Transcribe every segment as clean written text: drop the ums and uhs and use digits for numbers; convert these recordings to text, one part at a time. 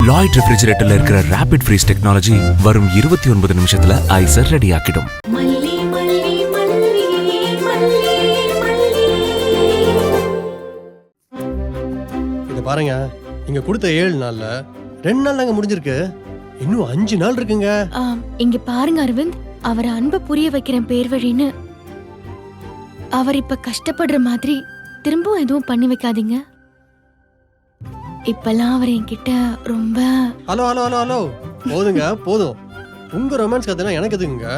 Lloyd ரெஃப்ரிஜரேட்டர்ல இருக்கிற rapid freeze technology வரும் 29 நிமிஷத்துல ஐஸர் ரெடி ஆக்கிடும். இத பாருங்க, இங்க கொடுத்த 7 நாள்ல 2 நாள் தாங்க முடிஞ்சிருக்கு. இன்னும் 5 நாள் இருக்குங்க. இங்க பாருங்க அரவிந்த், அவர் அன்பை புரிய வைக்கிறேன் பேர் வழின்னு. அவர் இப்ப கஷ்டப்படுற மாதிரி திரும்பவும் எதுவும் பண்ணி வைக்காதீங்க. இப்பெல்லாம் அவர் என்கிட்ட ரொம்ப ஹலோ ஹலோ ஹலோ ஹலோ போதுங்க போதும். உங்க ரொமான்ஸ் கதைலாம் எனக்கு எதுங்க?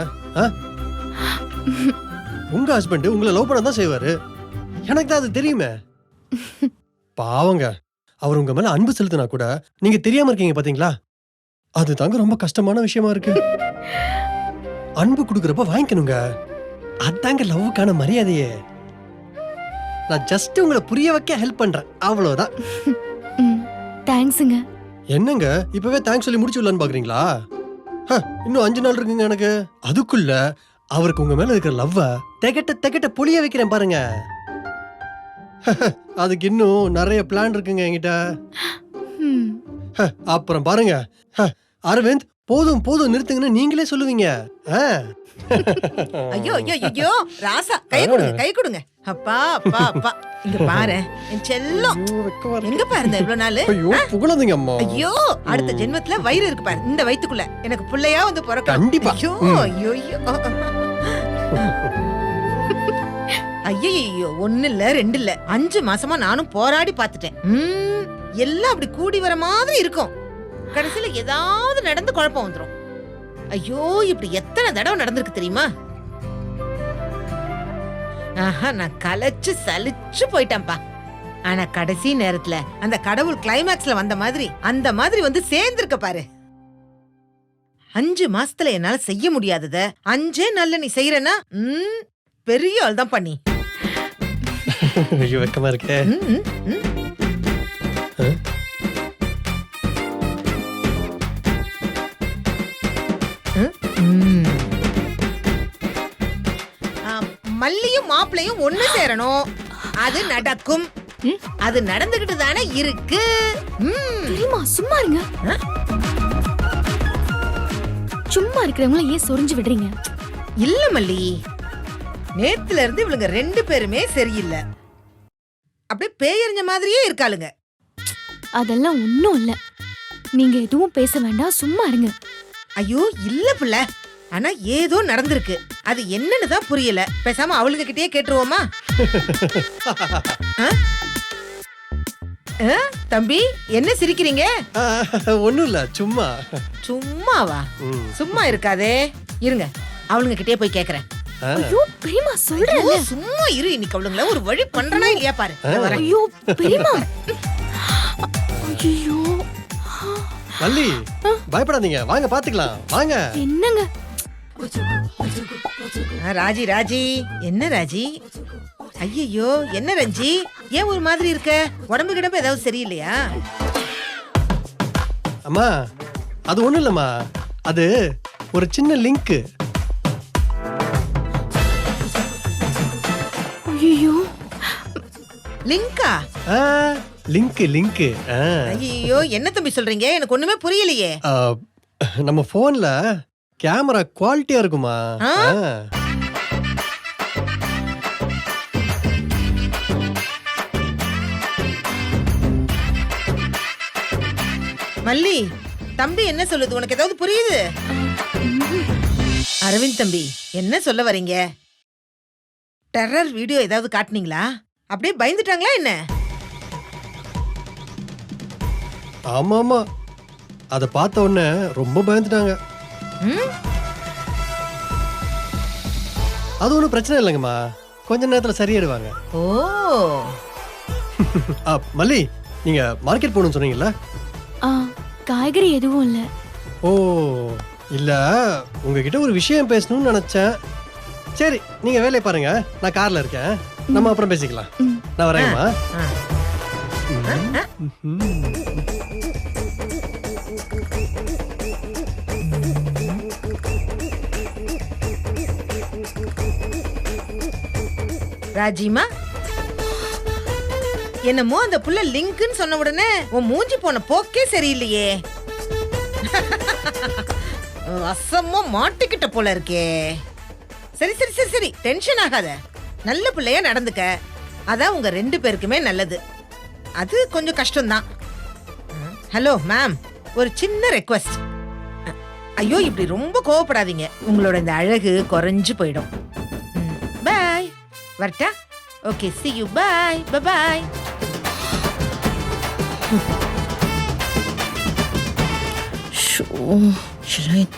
உங்க ஹஸ்பண்ட் உங்களை லவ் பண்ண தான் செய்வாரு. எனக்கு தான் அது தெரியுமே. பாவங்க, அவர் உங்க மேல அன்பு செலுத்தினா கூட நீங்க தெரியாம இருக்கீங்க பாத்தீங்களா? அது தாங்க ரொம்ப கஷ்டமான விஷயமா இருக்கு. அன்பு கொடுக்கறப்ப வாங்கிக்கணுங்க. அதாங்க லவ்வுக்கான மரியாதையே. நான் ஜஸ்ட் உங்களை புரிய வைக்க ஹெல்ப் பண்றேன், அவ்வளவுதான். தேங்க்ஸுங்க. என்னங்க இப்பவே தேங்க்ஸ் சொல்லி முடிச்சுடலான்னு பாக்குறீங்களா? இன்னும் 5 நாள் இருக்குங்க எனக்கு. அதுக்குள்ள அவருக்கு உங்க மேல இருக்கிற லவ்வ தெகட்ட புளிய வைக்கிறேன் பாருங்க. அதுக்கு இன்னும் நிறைய பிளான் இருக்குங்க என்கிட்ட. அப்புறம் பாருங்க, அரவிந்த் போதும் போதும் நிறுத்துங்கன்னு நீங்களே சொல்லுவீங்க. ஐயோ ஐயோ ஐயோ ராசா, கை கொடுங்க கை கொடுங்க. அப்பா அப்பா அப்பா, இங்க பாரு என் செல்லம். எங்க பாருங்க இவ்வளவு நாள். ஐயோ புகழாதீங்க அம்மா. ஐயோ, அடுத்த ஜென்மத்துல வயிறு இருக்கு பாரு, இந்த வயித்துக்குள்ள எனக்கு பிள்ளையா வந்து பிறக்க. கண்டிப்பா. ஐயோ ஐயோ ஐயோ ஐயோ, 1 இல்ல 2 இல்ல 5 மாசமா நானும் போராடி பாத்துட்டேன். எல்லாம் அப்படி கூடி வர மாதிரி இருக்கும். கடைசியில ஏதாவது நடந்து குழப்பம் வந்துரும். ஐயோ, இப்படி எத்தனை தடவை நடந்திருக்கு தெரியுமா? நான் கலைச்சு சலிச்சு போயிட்டேன்பா. ஆனா கடைசி நேரத்துல அந்த கடவுள் கிளைமேக்ஸ்ல வந்த மாதிரி அந்த மாதிரி வந்து சேர்ந்திருக்க பாரு. 5 மாசத்துல என்னால செய்ய முடியாதத 5 நாள்ல நீ செய்யறனா பெரிய ஆள் தான் பண்ணி. ஐயோ வெக்கமா இருக்கே. மல்லியும் மாப்பிளையும் ஒண்ணு சேரணும். அது நடக்கும். அது நடந்துகிட்டு தானே இருக்கு. தெரியுமா? சும்மா இருங்க. சும்மா இருக்கிறவங்கள ஏன் சொரிஞ்சு விடுறீங்க? இல்ல மல்லி, நேத்துல இருந்து இவளுங்க 2 பேருமே சரியில்லை. அப்படியே பேயறிஞ்ச மாதிரியே இருக்காளுங்க. அதெல்லாம் ஒண்ணும் இல்ல. நீங்க எதுவும் பேச வேண்டாம், சும்மா இருங்க. ஐயோ இல்ல பிள்ள, ஆனா ஏதோ நடந்திருக்கு. அது என்னன்னு தான் புரியல. பேசாம அவளுங்க கிட்டயே கேட்டுருவோமா? தம்பி என்ன சிரிக்கிறீங்க? ஒண்ணும் இல்ல, சும்மா. சும்மாவா? சும்மா இருக்காதே, இருங்க அவளுங்க கிட்டயே போய் கேக்குறேன். ஐயோ பெரியமா சொல்றேன், சும்மா இரு. இன்னைக்கு அவளுங்கள ஒரு வழி பண்றனா இல்லையா பாரு. ஐயோ பெரியமா. ஐயோ மல்லி பயப்படாதீங்க, வாங்க பாத்துக்கலாம் வாங்க. என்னங்க ராஜி ராஜி, என்ன ராஜி? ஐயோ என்ன ரஞ்சி, ஏன் ஒரு மாதிரி இருக்க? உடம்பு கிடம்பு ஏதாவது சரியில்லையா? அம்மா அது ஒண்ணும் இல்லம்மா, அது ஒரு சின்ன லிங்க். ஐயோ லிங்கா? Link link. ஐயோ என்ன தம்பி சொல்றீங்க? எனக்கு ஒண்ணுமே புரியலையே. நம்ம போன்ல கேமரா குவாலிட்டியா இருக்குமா? மல்லி தம்பி என்ன சொல்லுது? உனக்கு ஏதாவது புரியுது? அரவிந்த் தம்பி என்ன சொல்ல வரீங்க? டெரர் வீடியோ ஏதாவது காட்டுனீங்களா? அப்படியே பயந்துட்டாங்களா என்ன? ஆமா ஆமா, அத பார்த்த உடனே ரொம்ப பயந்துட்டாங்க. அது ஒன்றும் பிரச்சனை இல்லைங்கம்மா, கொஞ்ச நேரத்துல சரியாயிடுவாங்க. ஓ மல்லி, நீங்க மார்க்கெட் போகணும்னு சொன்னீங்கல்ல? காய்கறி எதுவும் இல்ல. ஓ இல்ல, உங்ககிட்ட ஒரு விஷயம் பேசணும்னு நினைச்சேன். சரி நீங்க வேலையை பாருங்க, நான் கார்ல இருக்கேன். நம்ம அப்புறம் பேசிக்கலாம். நான் வரேன்மா. ராஜிமா, என்னமோ அந்த புள்ள லிங்க்னு சொன்ன உடனே உன் மூஞ்சி போன போக்கே சரியில்லையே. அசமா மாட்டிக்கிட்ட போல இருக்கே. சரி சரி சரி சரி, டென்ஷன் ஆகாத. நல்ல பிள்ளையா நடந்துக்க. அதான் உங்க 2 பேருக்குமே நல்லது. அது கொஞ்சம் கஷ்டம்தான். ஹலோ மேம், ஒரு சின்ன ரெக்வெஸ்ட். ஐயோ, இப்படி ரொம்ப கோவப்படாதீங்க. உங்களோட இந்த அழகு குறைஞ்சு போயிடும். பாய். வரட்டா? Okay, see you. Bye. Bye bye.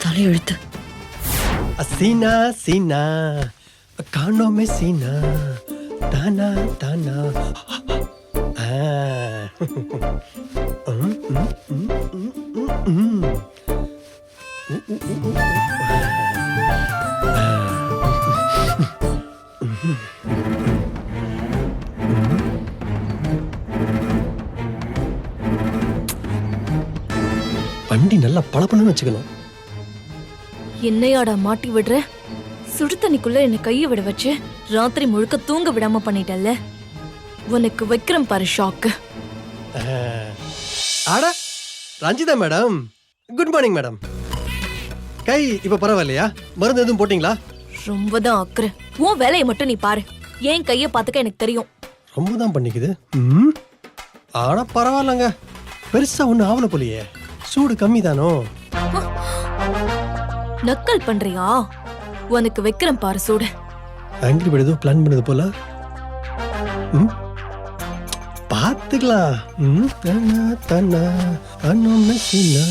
தலையெழுத்து. சீனா சீனா காணோமே சீனா தானா தானா. வண்டி நல்லா பளபளன்னு வச்சுக்கணும். என்னையாடா மாட்டி விடுற? சுடு தண்ணிக்குள்ள என்ன கைய விட வச்சு ராத்திரி முழுக்க தூங்க விடாம பண்ணிட்டல்ல. உனக்கு வைக்கிறேன் பாரு ஷாக்கு. ஆடா Ranjitha madam, good morning madam. கை இப்ப பரவாயில்லையா? மருந்து எதுவும் போட்டீங்களா? ரொம்ப தான் அக்கறை. உன் வேலையை மட்டும் நீ பாரு. ஏன் கைய பாத்துக்க எனக்கு தெரியும். ரொம்ப தான் பண்ணிக்குது. ஆனா பரவாயில்லங்க, பெருசா ஒண்ணு ஆவல போலியே. சூடு கம்மி தானோ? நக்கல் பண்றியா? உனக்கு வைக்கிறேன் பாரு சூடு. ஆங்கிரி பேர்ட் ஏதோ பிளான் பண்ணது போல. பாத்துக்கலாம். தானா தானா காணோமே சீனா.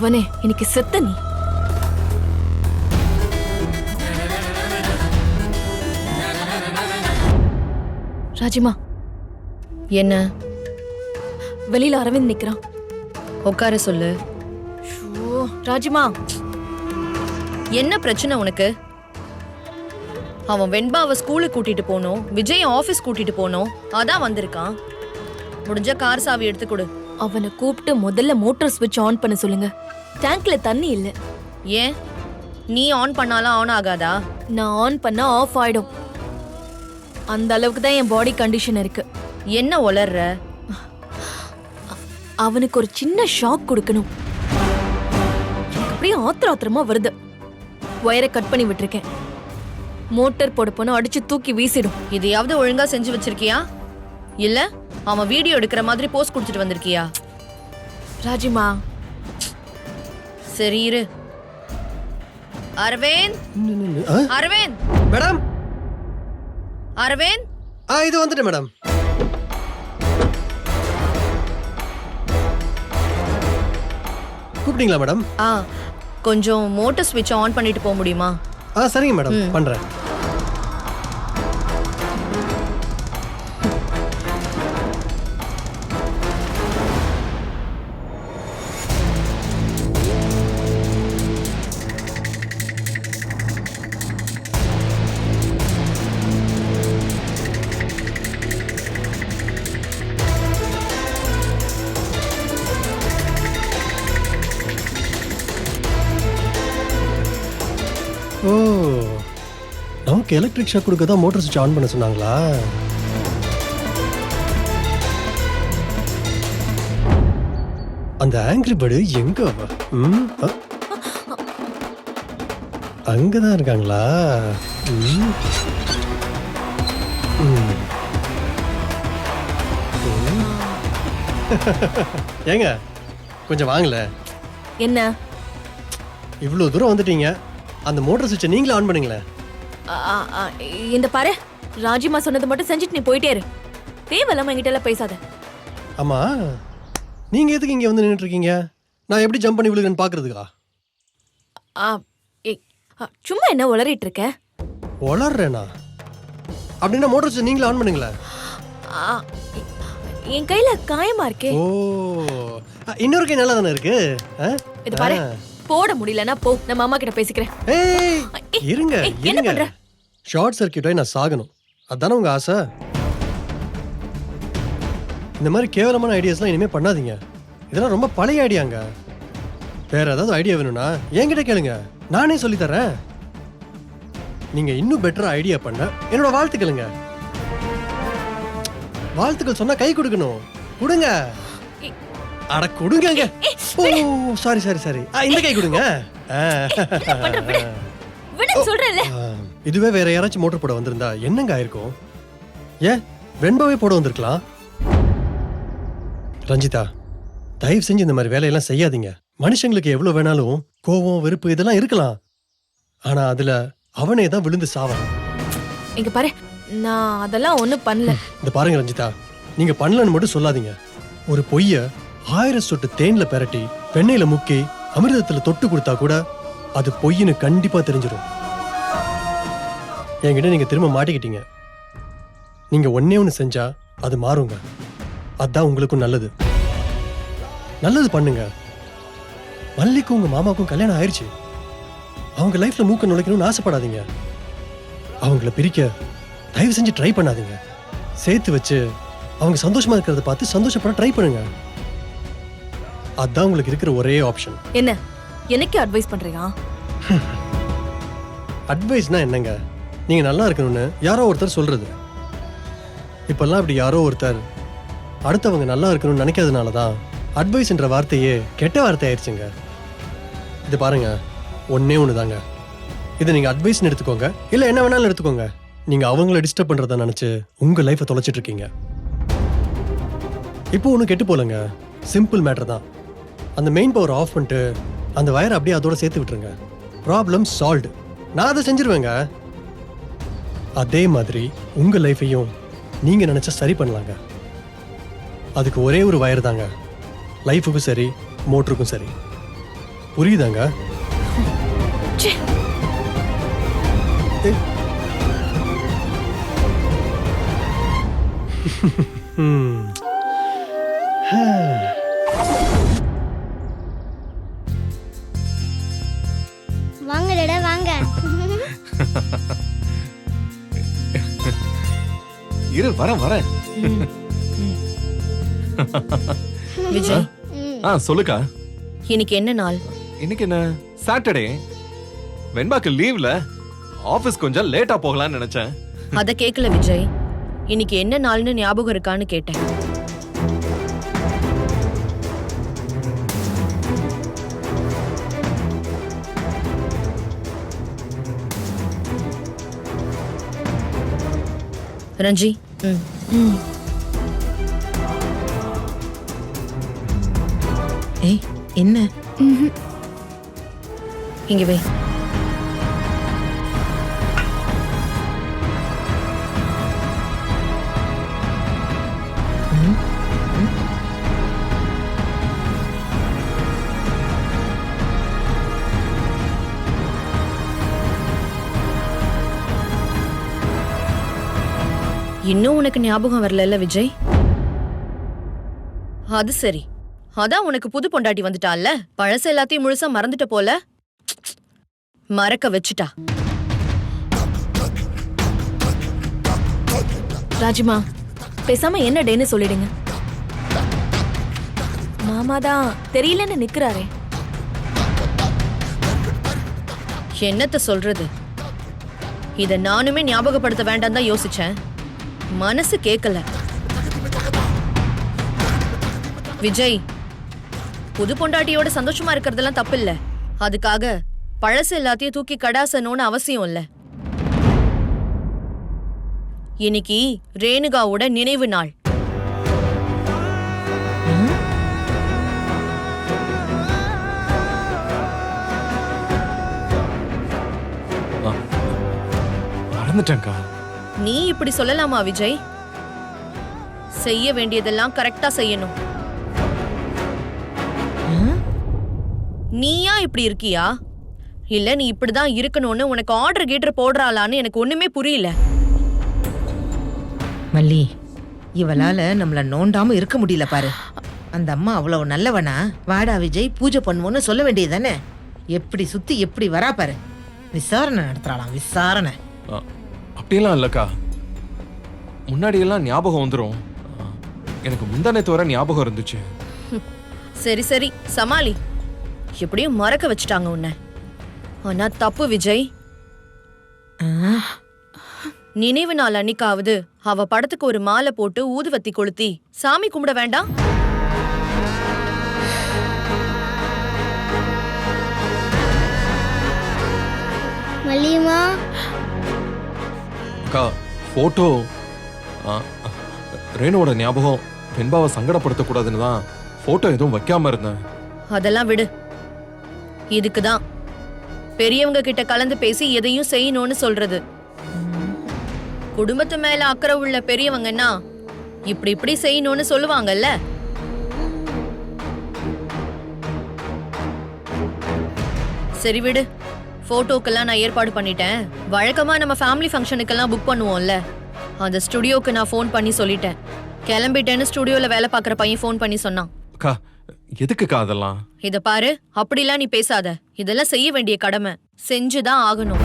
அவனே இன்னைக்கு செத்த நீ. ராஜிமா, என்ன? வெளியில அரவிந்த் நிக்கிறான். உட்கார சொல்லு. ஷோ, ராஜிமா, என்ன பிரச்சனை உனக்கு? அவன் வெண்பாவை ஸ்கூலுக்கு கூட்டிட்டு போனோம், விஜய் ஆபீஸ் கூட்டிட்டு போனோம், அதான் வந்திருக்கான். முடிஞ்ச கார் சாவி எடுத்து கொடு. அவனை கூப்பிட்டு முதல்ல மோட்டார் ஸ்விட்ச் ஆன் பண்ண சொல்லுங்க. டேங்க்ல தண்ணி இல்ல. ஏன்? நீ ஆன் பண்ணாலும் ஆன் ஆகாதா? நான் ஆன் பண்ணா ஆஃப் ஆயிடும். அந்த அளவுக்கு தான் என் பாடி கண்டிஷன் இருக்கு. என்ன உளர்ற? அவனுக்கு ஒரு சின்ன ஷாக் கொடுக்கணும். அப்படியே ஆத்திரமா வருது. ஒயரை கட் பண்ணி விட்டுருக்கேன். மோட்டார் போட போனா அடிச்சு தூக்கி வீசிடும். இதையாவது ஒழுங்கா செஞ்சு வச்சிருக்கியா? இல்ல அவன் வீடியோ எடுக்கிற மாதிரி போஸ்ட் கொடுத்துட்டு வந்திருக்கியா? ராஜிமா, சரி இரு. அரவிந்த், அரவிந்த், மேடம். அரவிந்த். இது வந்துட்டு மேடம். கூப்பிட்டீங்களா மேடம்? கொஞ்சம் மோட்டார் ஸ்விட்ச் ஆன் பண்ணிட்டு போக முடியுமா? சரிங்க மேடம், பண்றேன். ஓ, நமக்கு எலக்ட்ரிக் ஷாக் கொடுக்க தான் மோட்டார் சுவிட்ச் ஆன் பண்ண சொன்னாங்களா? அந்த ஆங்கிரி பேர்டு எங்க? அங்கதான் இருக்காங்களா? ஏங்க கொஞ்சம் வாங்கல. என்ன? இவ்வளவு தூரம் வந்துட்டீங்க, அந்த மோட்டார் சுவிட்சை நீங்களே ஆன் பண்ணுங்களேன். இந்த பாரு, ராஜிமா சொன்னது மட்டும் செஞ்சுட்டு நீ போயிட்டே இரு. தேவையில்லாம என்கிட்ட எல்லாம் பேசாத. ஆமா, நீங்க எதுக்கு இங்க வந்து நின்னுட்டு இருக்கீங்க? நான் எப்படி ஜம்ப் பண்ணி விழுகிறேன்னு பாக்குறதுக்கா? ஆ, ஏய், சும்மா என்ன உளறிட்டு இருக்க? வளர்றேனா? அப்படின்னா மோட்டர் வச்சு நீங்களே ஆன் பண்ணுங்களேன். ஆ, என் கையில காயமா இருக்கே. ஓ, இன்னொரு கை நல்லா தானே இருக்கு. இது பாரு, போட முடியலன்னா போ, நம்ம அம்மா கிட்ட பேசிக்கிறேன். ஏய், ஏய், இருங்க ஏய், என்ன இருங்க. பண்ற? ஷார்ட் சர்க்கியூட் ஆகி நான் சாகணும், அதானே உங்க ஆசை? இந்த மாதிரி கேவலமான ஐடியாஸ்லாம் இனிமே பண்ணாதீங்க. இதெல்லாம் ரொம்ப பழைய ஐடியாங்க. வேற ஏதாவது ஐடியா வேணும்னா என்கிட்ட கேளுங்க, நானே சொல்லி தரேன். நீங்க இன்னும் பெட்டரா ஐடியா பண்ண என்னோட வாழ்த்துக்களுங்க. வாழ்த்துக்கள் சொன்னா கை கொடுக்கணும், கொடுங்க. அட கொடுங்க. ஓ சாரி சாரி சாரி, இந்த கை கொடுங்க. பண்ற விடு. விடு சொல்றேன்ல. இதுவே வேற யாராச்சும் மோட்டர் போட வந்திருந்தா என்னங்க ஆயிருக்கும்? ஏன் வெண்பாவே போட வந்திருக்கலாம். ரஞ்சிதா, தயவு செஞ்சு இந்த மாதிரி வேலையெல்லாம் செய்யாதீங்க. மனுஷங்களுக்கு எவ்வளவு வேணாலும் கோவம் வெறுப்பு இதெல்லாம் இருக்கலாம், ஆனா அதுல அவனே தான் விழுந்து சாவான். இங்க பாரு, நான் அதெல்லாம் ஒண்ணும் பண்ணல. இந்த பாருங்க ரஞ்சிதா, நீங்க பண்ணலன்னு மட்டும் சொல்லாதீங்க. ஒரு பொய்ய 1000 சொட்டு தேன்ல பெரட்டி வெண்ணெயில முக்கி அமிர்தத்துல தொட்டு கொடுத்தா கூட அது பொய்ன்னு கண்டிப்பா தெரிஞ்சிடும். என்கிட்ட நீங்க திரும்ப மாட்டிக்கிட்டீங்க. நீங்க ஒன்னே ஒண்ணு செஞ்சா அது மாறுங்க. அதான் உங்களுக்கும் நல்லது. நல்லது பண்ணுங்க. மல்லிக்கும் உங்க மாமாவுக்கும் கல்யாணம் ஆயிடுச்சு. அவங்க லைஃப்ல மூக்க நுழைக்கணும்னு ஆசைப்படாதீங்க. அவங்கள பிரிக்க தயவு செஞ்சு ட்ரை பண்ணாதீங்க. சேர்த்து வச்சு அவங்க சந்தோஷமா இருக்கிறத பார்த்து சந்தோஷப்பட ட்ரை பண்ணுங்க. அதான் உங்களுக்கு இருக்கிற ஒரே ஆப்ஷன். என்ன எனக்கு அட்வைஸ் பண்றியா? அட்வைஸ்னா என்னங்க? நீங்க நல்லா இருக்கணும்னு யாரோ ஒருத்தர் சொல்றது. இப்பெல்லாம் அப்படி யாரோ ஒருத்தர் அடுத்தவங்க நல்லா இருக்கணும்னு நினைக்கிறதுனால தான் அட்வைஸ்ன்ற வார்த்தையே கெட்ட வார்த்தை ஆயிடுச்சுங்க. இது பாருங்க, ஒன்னே ஒண்ணுதாங்க. இதை நீங்க அட்வைஸ்னு எடுத்துக்கோங்க, இல்ல என்ன வேணாலும் எடுத்துக்கோங்க. நீங்க அவங்கள டிஸ்டர்ப் பண்றத நினைச்சு உங்க லைஃபை தொலைச்சிட்டு இருக்கீங்க. இப்போ ஒன்றும் கெட்டு போலங்க, சிம்பிள் மேட்டர் தான். அந்த மெயின் பவர் ஆஃப் பண்ணிட்டு அந்த வயரை அப்படியே அதோட சேர்த்து விட்டுருங்க. Problem solved. நான் அதை செஞ்சிருவேங்க. அதே மாதிரி உங்க லைஃபையும் நீங்க நினைச்சா சரி பண்ணலாங்க. அதுக்கு ஒரே ஒரு வயர் தாங்க, லைஃபுக்கும் சரி மோட்டருக்கும் சரி. புரியுதாங்க? வாங்க டேடா வாங்க. இரு, வரேன். விஜய், சொல்லுக்கா. இன்னைக்கு என்ன நாள்? இன்னைக்கு என்ன? சாட்டர்டே. வெண்பாக்கு லீவ்ல, ஆபீஸ் கொஞ்சம் லேட்டா போகலாம்னு நினைச்சேன். அத கேக்கல விஜய், இன்னைக்கு என்ன நாள்னு ஞாபகம் இருக்கான்னு கேட்டேன். ரஞ்சி, ஏய் என்ன? இங்க வை. இன்னும் உனக்கு ஞாபகம் வரல விஜய்? அது சரி, அதான் உனக்கு புது பொண்டாட்டி வந்துட்டால, பழச எல்லாத்தையும் முழுசா மறந்துட்ட போல. மறக்க வச்சுட்டா. ராஜிமா, பேசாம என்ன டேன்னு சொல்லிடுங்க. மாமா தான் தெரியலன்னு நிக்கிறாரே. என்னத்த சொல்றது? இத நானுமே ஞாபகப்படுத்த வேண்டாம் தான் யோசிச்சேன், மனசு கேட்கல. விஜய், புது பொண்டாட்டியோட சந்தோஷமா இருக்கிறதெல்லாம் தப்பு இல்ல. அதுக்காக பழசு எல்லாத்தையும் தூக்கி கடாசணும்னு அவசியம் இல்ல. இன்னைக்கு ரேணுகாவோட நினைவு நாள். மறந்துட்டேன்க்கா. நீ இப்படி சொல்லலாமா விஜய்? செய்ய வேண்டியதெல்லாம் கரெக்டா செய்யணும். நீயா இப்படி இருக்கியா இல்ல நீ இப்படிதான் இருக்கணும்னு உனக்கு ஆர்டர் கீட்டர் போடுறாளான்னு எனக்கு ஒண்ணுமே புரியல. மல்லி, இவளால நம்மள நோண்டாம இருக்க முடியல பாரு. அந்த அம்மா அவ்வளவு நல்லவனா? வாடா விஜய் பூஜை பண்ணுவோன்னு சொல்ல வேண்டியதுதானே? எப்படி சுத்தி எப்படி வரா பாரு. விசாரணை நடத்துறாளாம், விசாரணை. அப்படியெல்லாம் இல்லக்கா, முன்னாடியெல்லாம் ஞாபகம் வந்துடும். எனக்கு முந்தானத்து வர ஞாபகம் இருந்துச்சு. சரி சரி சமாளி. எப்படியும் மறக்க வச்சுட்டாங்க உன்னை. ஆனா தப்பு விஜய். நினைவு நாள் அன்னைக்காவது அவ படத்துக்கு ஒரு மாலை போட்டு ஊதுவத்தி கொளுத்தி சாமி கும்பிட வேண்டாம்? மல்லியம்மா, அக்கா போட்டோ ரேணுவோட ஞாபகம் வெண்பாவை சங்கடப்படுத்தக்கூடாதுன்னு தான் போட்டோ எதுவும் வைக்காம இருந்தேன். அதெல்லாம் விடு. இதுக்குதான் பெரியவங்க கிட்ட கலந்து பேசி எதையும் செய்யணும்னு சொல்றது. குடும்பத்து மேல அக்கறை உள்ள பெரியவங்கன்னா இப்படி இப்படி செய்யணும்னு சொல்லுவாங்கல்ல. சரி விடு. போட்டோக்கெல்லாம் நான் ஏற்பாடு பண்ணிட்டேன். வழக்கமா நம்ம ஃபேமிலி ஃபங்க்ஷனுக்கெல்லாம் புக் பண்ணுவோம்ல, அந்த ஸ்டுடியோக்கு நான் ஃபோன் பண்ணி சொல்லிட்டேன். கிளம்பிட்டேன்னு ஸ்டுடியோல வேலை பார்க்குற பையன் ஃபோன் பண்ணி சொன்னான். அக்கா எதுக்குக்கா அதெல்லாம்? இத பாரு, அப்படிலாம் நீ பேசாத. இதெல்லாம் செய்ய வேண்டிய கடமை, செஞ்சுதான் ஆகணும்.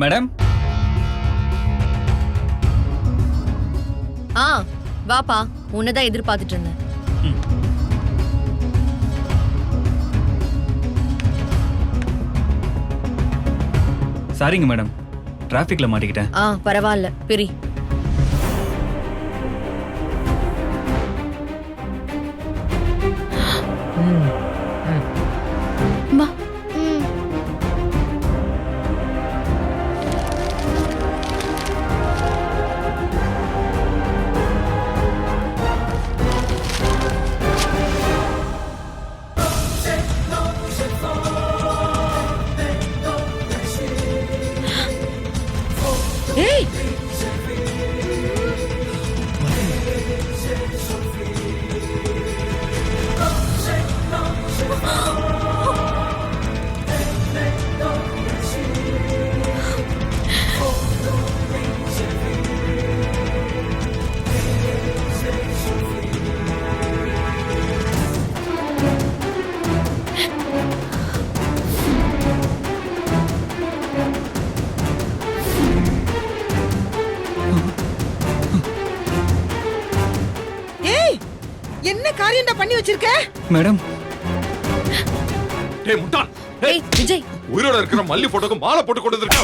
மேடம், வாப்பா, உன்னதான் எதிர்பார்த்துட்டு இருந்தேன். சாரிங்க மேடம், டிராஃபிக்ல மாட்டிக்கிட்டேன். பரவாயில்ல, பிரி. அம்மா, ஏய், ஏய், என்ன காரியம்டா பண்ணி வச்சிருக்க? மேடம், டேய் முட்டாள், ஏய் விஜய், உயிரோட இருக்கிற மல்லி போட்டோக்கு மாலை போட்டு கொண்டு வந்திருக்க.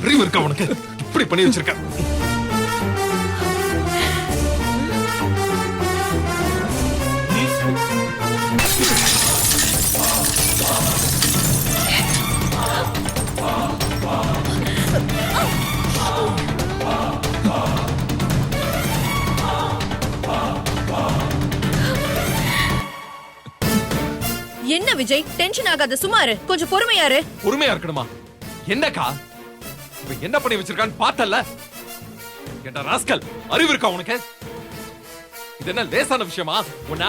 அறிவு இருக்கா உனக்கு? இப்படி பண்ணி வச்சிருக்க. என்ன விஜய், டென்ஷன் ஆகாத, சுமாரு. கொஞ்சம் பொறுமையாரு. பொறுமையா இருக்கணுமா? என்னக்கா இப்ப என்ன பண்ணி வச்சிருக்கான்னு பார்த்தல்ல? ஏண்டா ராஸ்கல், அறிவு இருக்கா உனக்கு? இது என்ன லேசான விஷயமா? உன்ன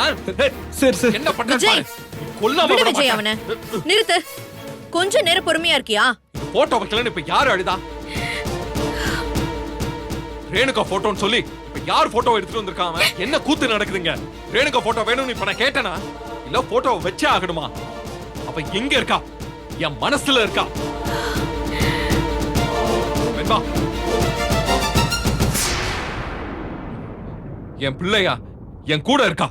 சரி சரி. என்ன பண்ற விஜய், பாரு. கொல்லாம விடு விட விஜய் மாட்டேன். அவனை. நிறுத்து. கொஞ்ச நேரம் பொறுமையா இருக்கியா? போட்டோ வைக்கலன்னு இப்ப யாரு அழுதா? ரேணுகா போட்டோன்னு சொல்லி இப்ப யார் போட்டோ எடுத்துட்டு வந்திருக்கான் அவன்? என்ன கூத்து நடக்குதுங்க? ரேணுகா போட்டோ வேணும்னு இப்ப நான் கேட்டேனா? இல்ல போட்டோ வச்சே ஆகணுமா? அப்ப எங்க இருக்கா? என் மனசுல இருக்கா. வெண்பா, என் பிள்ளையா என் கூட இருக்கா,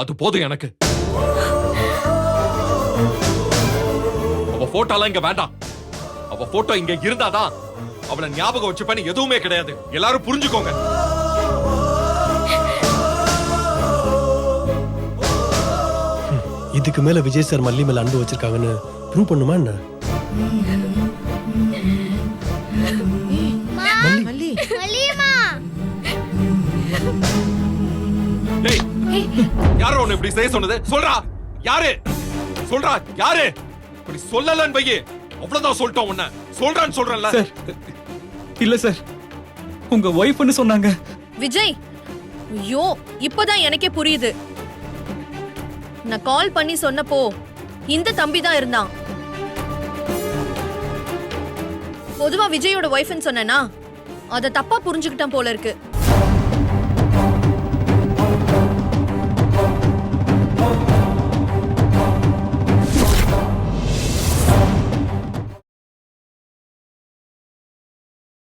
அது போதும் எனக்கு. அவ போட்டோலாம் இங்க வேண்டாம். அவ போட்டோ இங்க இருந்தாதான் அவளை ஞாபகம் வச்சுப்பேன்னு எதுவுமே கிடையாது. எல்லாரும் புரிஞ்சுக்கோங்க. இதுக்கு மேல விஜய் சார் மல்லி மேல அன்பு வச்சிருக்காங்கன்னு ப்ரூவ் பண்ணுமா என்ன? மல்லி, மல்லியம்மா, டேய், யாரோ உன்னை இப்படி செய்ய சொன்னது? சொல்றா, யாரு? சொல்றா, யாரு? இப்படி சொல்லலன்னு வையே, அவ்வளவுதான் சொல்லிட்டோம் உன்ன. சொல்றான்னு சொல்றேன்ல. சார் இல்ல சார், உங்க ஒய்ஃப்னு சொன்னாங்க. விஜய், ஐயோ இப்பதான் எனக்கே புரியுது. நான் கால் பண்ணி சொன்னப்போ இந்த தம்பி தான் இருந்தான். பொதுவா விஜயோட ஒய்ஃப்னு சொன்னேனா, அத தப்பா புரிஞ்சுக்கிட்டான் போல இருக்கு.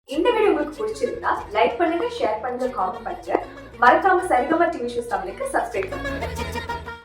இந்த வீடியோ உங்களுக்கு பிடிச்சிருந்தா லைக் பண்ணுங்க, ஷேர் பண்ணுங்க, காமெண்ட் பண்ணுங்க. மறக்காம சரிகமா டிவி ஷோஸ் தமிழுக்கு சப்ஸ்கிரைப் பண்ணுங்க.